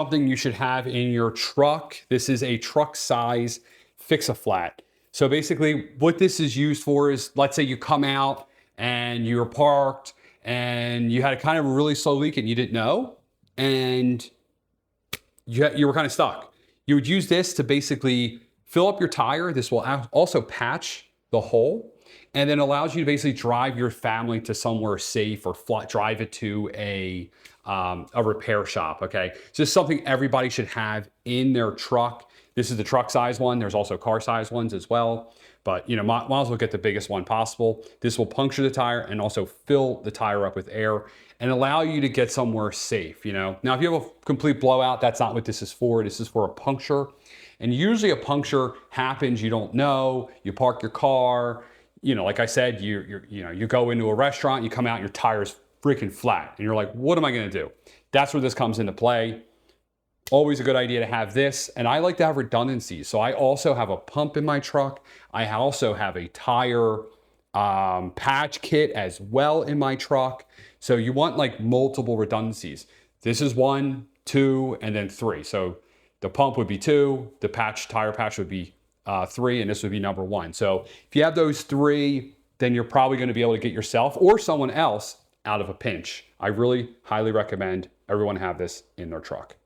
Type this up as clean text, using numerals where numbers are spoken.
Something you should have in your truck. This is a truck size fix-a-flat. So basically what this is used for is, let's say you come out and you're parked and you had a kind of a really slow leak and you didn't know, and you were kind of stuck. You would use this to basically fill up your tire. This will also patch the hole, and then allows you to basically drive your family to somewhere safe, or drive it to a repair shop, okay? So this is something everybody should have in their truck. This is the truck size one. There's also car size ones as well, but you know, might as well get the biggest one possible. This will puncture the tire and also fill the tire up with air and allow you to get somewhere safe, you know? Now, if you have a complete blowout, that's not what this is for. This is for a puncture. And usually a puncture happens, you don't know, you park your car, you know, like I said, you go into a restaurant, you come out, your tire's freaking flat, and you're like, what am I gonna do? That's where this comes into play. Always a good idea to have this, and I like to have redundancies. So I also have a pump in my truck. I also have a tire patch kit as well in my truck. So you want like multiple redundancies. This is 1, 2, and then 3. So the pump would be 2, the tire patch would be 3, and this would be number 1. So if you have those 3, then you're probably going to be able to get yourself or someone else out of a pinch. I really highly recommend everyone have this in their truck.